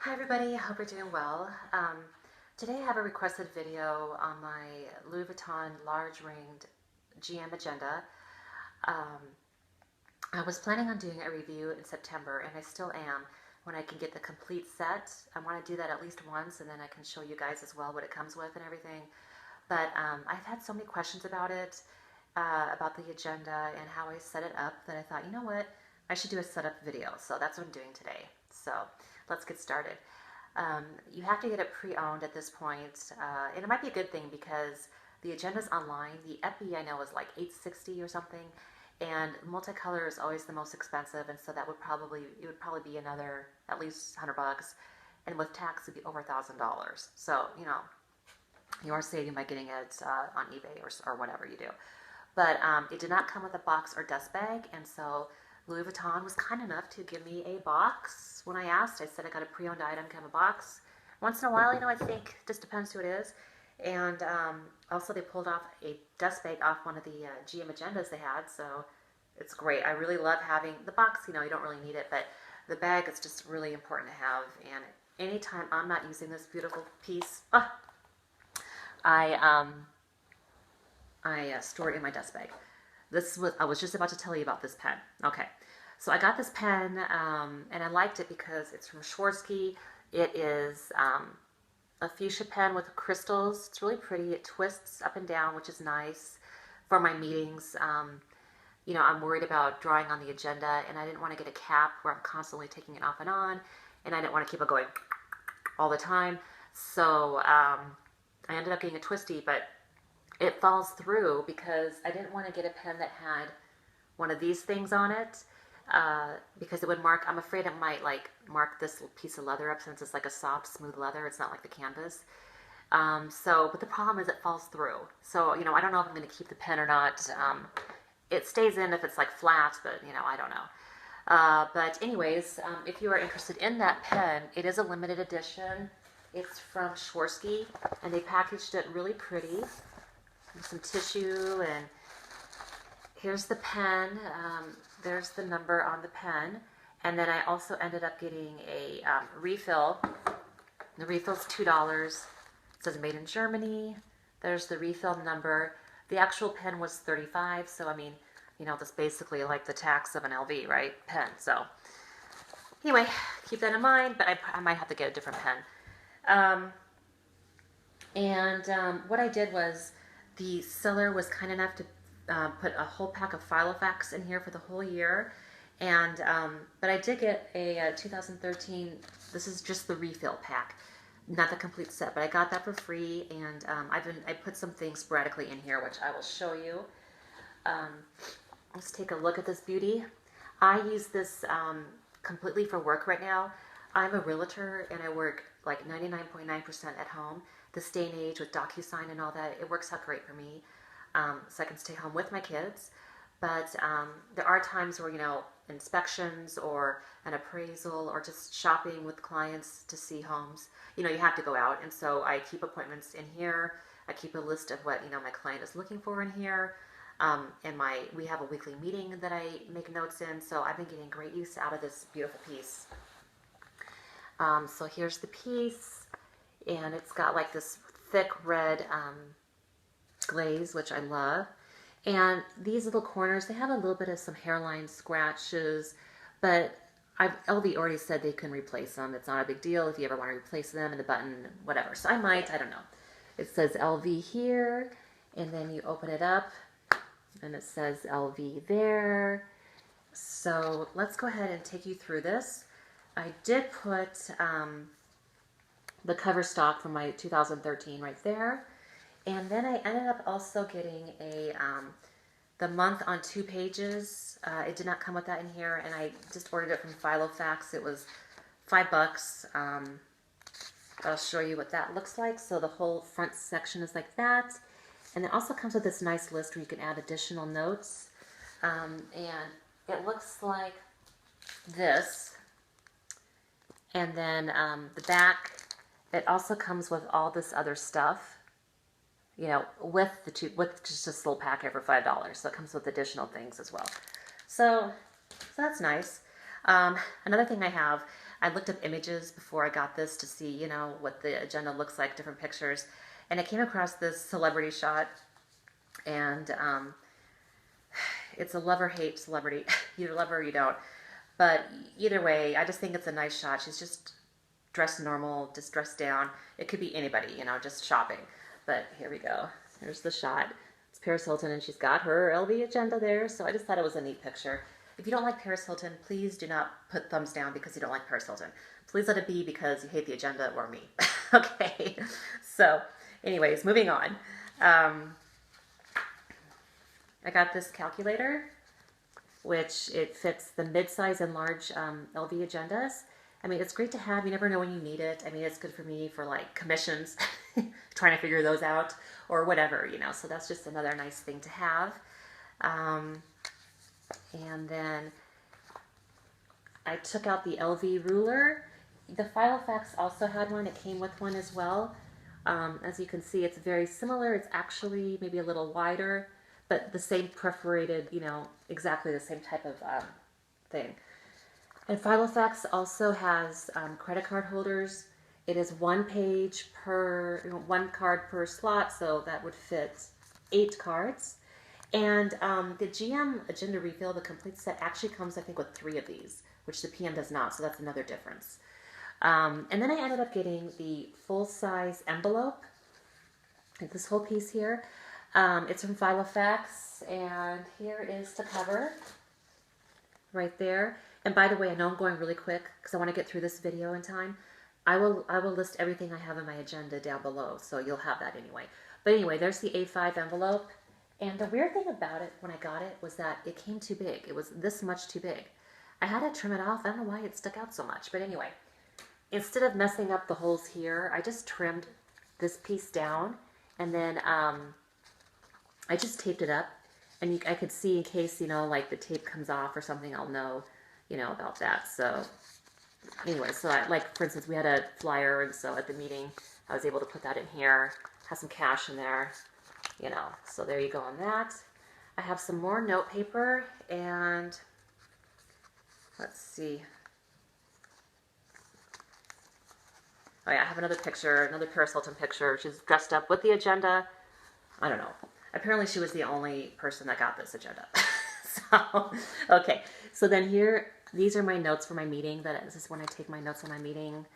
Hi everybody, I hope you're doing well. Today I have a requested video on my Louis Vuitton large ringed GM agenda. Um, I was planning on doing a review in September, and I still am, when I can get the complete set. I want to do that at least once, and then I can show you guys as well what it comes with and everything. But I've had so many questions about the agenda and how I set it up, that I thought, you know what, I should do a setup video. So that's what I'm doing today. So let's get started. You have to get it pre-owned at this point, and it might be a good thing because the agenda's online. The epi I know is like $860 or something, and multicolor is always the most expensive, and so it would probably be another at least $100, and with tax it'd be over $1,000. So you are saving by getting it on eBay or whatever you do. But it did not come with a box or dust bag, and so Louis Vuitton was kind enough to give me a box. When I asked, I said I got a pre-owned item, can I have a box? Once in a while, I think, just depends who it is. And also they pulled off a dust bag off one of the GM agendas they had, so it's great. I really love having the box. You don't really need it, but the bag is just really important to have. And anytime I'm not using this beautiful piece, I store it in my dust bag. I was just about to tell you about this pen. Okay, so I got this pen, and I liked it because it's from Swarovski. It is a fuchsia pen with crystals. It's really pretty. It twists up and down, which is nice for my meetings. I'm worried about drawing on the agenda, and I didn't want to get a cap where I'm constantly taking it off and on, and I didn't want to keep it going all the time. So I ended up getting a twisty, but it falls through because I didn't want to get a pen that had one of these things on it, because it would mark. I'm afraid it might mark this piece of leather up, since it's like a soft, smooth leather. It's not like the canvas. But the problem is it falls through. So I don't know if I'm going to keep the pen or not. It stays in if it's like flat, but I don't know. But anyways, if you are interested in that pen, it is a limited edition. It's from Swarovski, and they packaged it really pretty. Some tissue, and here's the pen. There's the number on the pen, and then I also ended up getting a refill. The refill's $2. It says made in Germany. There's the refill number. The actual pen was $35, so that's basically like the tax of an LV, right? Pen. So anyway, keep that in mind, but I might have to get a different pen. What I did was, the seller was kind enough to put a whole pack of Filofax in here for the whole year, but I did get a 2013. This is just the refill pack, not the complete set, but I got that for free, and I put some things sporadically in here, which I will show you. Let's take a look at this beauty. I use this completely for work right now. I'm a realtor, and I work like 99.9% at home. This day and age with DocuSign and all that, it works out great for me. So I can stay home with my kids. But there are times where, inspections or an appraisal or just shopping with clients to see homes, you have to go out. And so I keep appointments in here. I keep a list of what, my client is looking for in here. We have a weekly meeting that I make notes in. So I've been getting great use out of this beautiful piece. So here's the piece. And it's got like this thick red glaze, which I love. And these little corners, they have a little bit of some hairline scratches, but LV already said they can replace them. It's not a big deal if you ever want to replace them, and the button, whatever. So I don't know. It says LV here, and then you open it up, and it says LV there. So let's go ahead and take you through this. I did put the cover stock from my 2013 right there. And then I ended up also getting the month on 2 pages. It did not come with that in here, and I just ordered it from Filofax. It was $5. I'll show you what that looks like. So the whole front section is like that. And it also comes with this nice list where you can add additional notes. And it looks like this. And then the back, it also comes with all this other stuff, with just this little packet for $5. So it comes with additional things as well. So that's nice. Another thing I have, I looked up images before I got this to see, you know, what the agenda looks like, different pictures. And I came across this celebrity shot, and it's a love or hate celebrity. You love her or you don't. But either way, I just think it's a nice shot. She's just dressed normal, just dressed down. It could be anybody, you know, just shopping. But here we go. Here's the shot. It's Paris Hilton, and she's got her LV agenda there. So I just thought it was a neat picture. If you don't like Paris Hilton, please do not put thumbs down because you don't like Paris Hilton. Please let it be because you hate the agenda or me. Okay. So anyways, moving on. I got this calculator, which it fits the mid-size and large LV agendas. I mean, it's great to have. You never know when you need it. I mean, it's good for me for like commissions, trying to figure those out or whatever, you know. So that's just another nice thing to have. And then I took out the LV ruler. The Filofax also had one. It came with one as well. As you can see, it's very similar. It's actually maybe a little wider, but the same perforated, you know, exactly the same type of thing. And Filofax also has credit card holders. It is one page per, one card per slot, so that would fit 8 cards. And the GM Agenda Refill, the complete set, actually comes, I think, with 3 of these, which the PM does not, so that's another difference. And then I ended up getting the full-size envelope, like this whole piece here. It's from Filofax, and here is the cover right there. And by the way, I know I'm going really quick because I want to get through this video in time. I will list everything I have in my agenda down below, so you'll have that anyway. But anyway, there's the A5 envelope. And the weird thing about it when I got it was that it came too big. It was this much too big. I had to trim it off. I don't know why it stuck out so much. But anyway, instead of messing up the holes here, I just trimmed this piece down. And then I just taped it up. And I could see in case, you know, like the tape comes off or something, I'll know, you know, about that. So anyway, so like, for instance, we had a flyer. And so at the meeting, I was able to put that in here. Have some cash in there. You know, so there you go on that. I have some more note paper, and let's see. Oh yeah, I have another picture, another Paris Hilton picture. She's dressed up with the agenda. I don't know. Apparently she was the only person that got this agenda. So, okay. So then here, these are my notes for my meeting. This is when I take my notes on my meeting.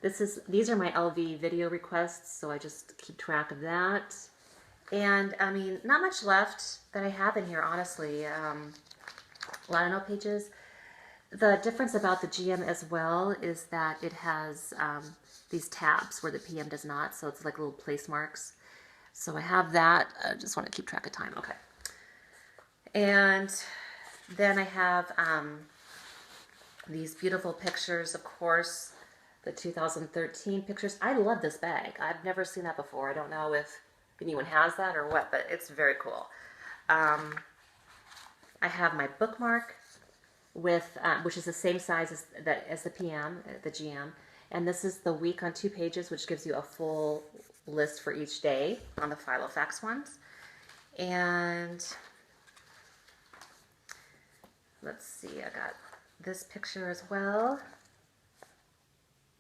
These are my LV video requests, so I just keep track of that. And I mean, not much left that I have in here, honestly. A lot of note pages. The difference about the GM as well is that it has these tabs where the PM does not, so it's like little place marks. So I have that. I just want to keep track of time. Okay. And then I have these beautiful pictures, of course. The 2013 pictures. I love this bag. I've never seen that before. I don't know if anyone has that or what, but it's very cool. I have my bookmark with, which is the same size as the PM, the GM, and this is the week on 2 pages, which gives you a full list for each day on the Filofax ones. And let's see, I got this picture as well.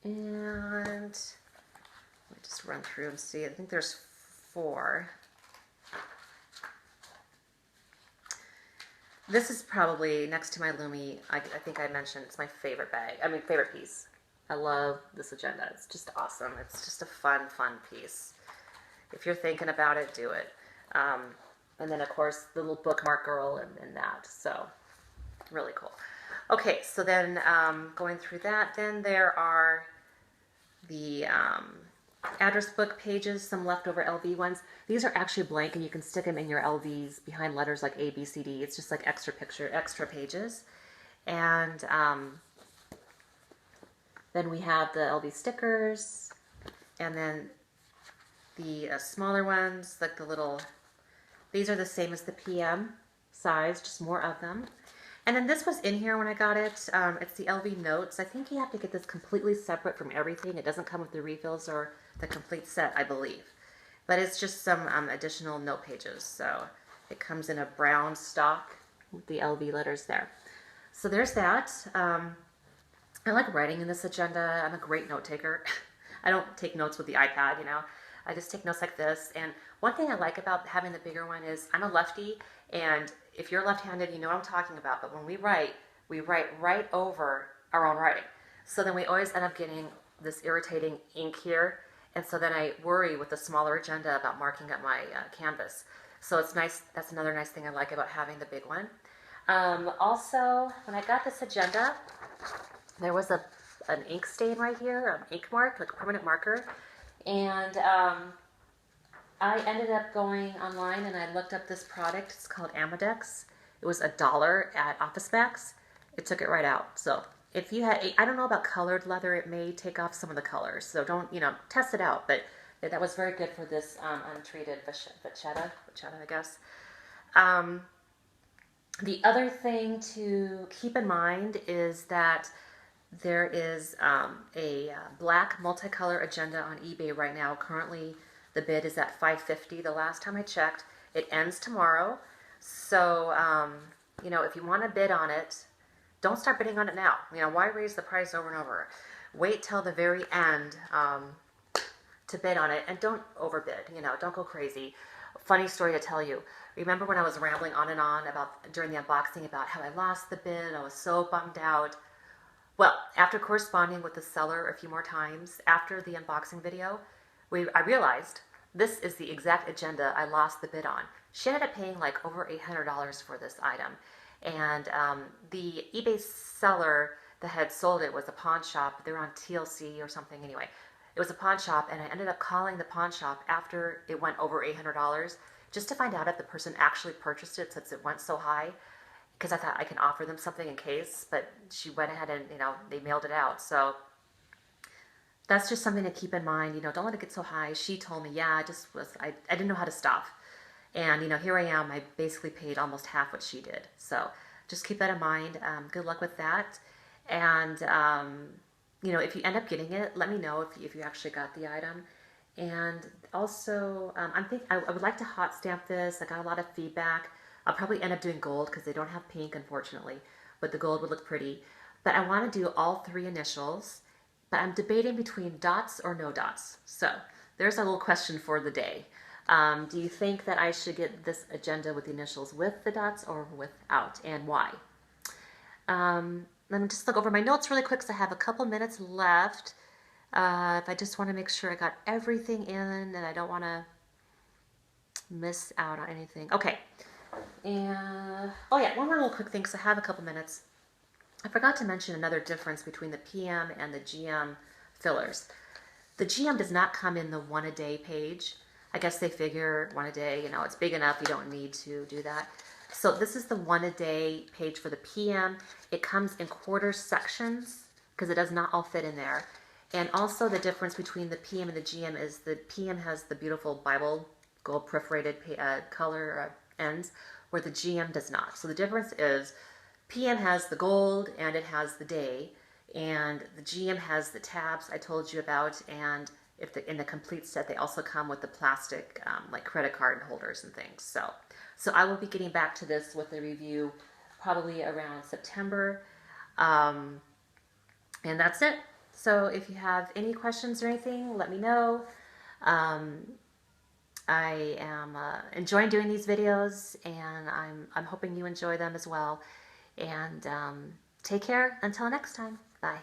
And let me just run through and see. I think there's 4. This is probably next to my Lumi. I think I mentioned it's my favorite bag. I mean, favorite piece. I love this agenda. It's just awesome. It's just a fun piece. If you're thinking about it, do it. And then, of course, the little bookmark girl and that. So, really cool. Okay, so then going through that, then there are the address book pages, some leftover LV ones. These are actually blank, and you can stick them in your LVs behind letters like A, B, C, D. It's just like extra pages. And then we have the LV stickers, and then the smaller ones, like the little, these are the same as the PM size, just more of them. And then this was in here when I got it. It's the LV notes. I think you have to get this completely separate from everything. It doesn't come with the refills or the complete set, I believe. But it's just some additional note pages. So it comes in a brown stock with the LV letters there. So there's that. I like writing in this agenda. I'm a great note taker. I don't take notes with the iPad, you know. I just take notes like this. And one thing I like about having the bigger one is I'm a lefty, and if you're left-handed, you know what I'm talking about. But when we write right over our own writing. So then we always end up getting this irritating ink here. And so then I worry with the smaller agenda about marking up my canvas. So it's nice. That's another nice thing I like about having the big one. Also, when I got this agenda, there was an ink stain right here, an ink mark, like a permanent marker. And I ended up going online and I looked up this product. It's called Amadex. It was $1 at Office Max. It took it right out. So if you had, I don't know about colored leather, it may take off some of the colors. So don't, you know, test it out. But that was very good for this untreated vachetta, I guess. The other thing to keep in mind is that there is a black multicolor agenda on eBay right now. Currently, the bid is at $5.50. The last time I checked, it ends tomorrow. So, you know, if you want to bid on it, don't start bidding on it now. You know, why raise the price over and over? Wait till the very end to bid on it, and don't overbid. You know, don't go crazy. Funny story to tell you. Remember when I was rambling on and on about during the unboxing about how I lost the bid? I was so bummed out. Well, after corresponding with the seller a few more times after the unboxing video, I realized this is the exact agenda I lost the bid on. She ended up paying like over $800 for this item. And the eBay seller that had sold it was a pawn shop. They were on TLC or something anyway. It was a pawn shop, and I ended up calling the pawn shop after it went over $800 just to find out if the person actually purchased it since it went so high, because I thought I can offer them something in case, but she went ahead and, you know, they mailed it out. So that's just something to keep in mind. You know, don't let it get so high. She told me, yeah, I didn't know how to stop. And, you know, here I am. I basically paid almost half what she did. So just keep that in mind. Good luck with that. And, you know, if you end up getting it, let me know if you actually got the item. And also, I would like to hot stamp this. I got a lot of feedback. I'll probably end up doing gold because they don't have pink, unfortunately. But the gold would look pretty. But I want to do all 3 initials. But I'm debating between dots or no dots. So there's a little question for the day. Do you think that I should get this agenda with the initials with the dots or without, and why? Let me just look over my notes really quick because I have a couple minutes left. If I just want to make sure I got everything in and I don't want to miss out on anything. Okay. And, oh yeah, one more little quick thing because I have a couple minutes. I forgot to mention another difference between the PM and the GM fillers. The GM does not come in the 1 a day page. I guess they figure 1 a day, you know, it's big enough, you don't need to do that. So this is the 1 a day page for the PM. It comes in quarter sections because it does not all fit in there. And also the difference between the PM and the GM is the PM has the beautiful Bible gold perforated color ends, where the GM does not. So the difference is PM has the gold and it has the day, and the GM has the tabs I told you about, and in the complete set they also come with the plastic like credit card holders and things. So I will be getting back to this with a review probably around September, and that's it. So if you have any questions or anything, let me know. I am enjoying doing these videos, and I'm hoping you enjoy them as well. And take care until next time. Bye.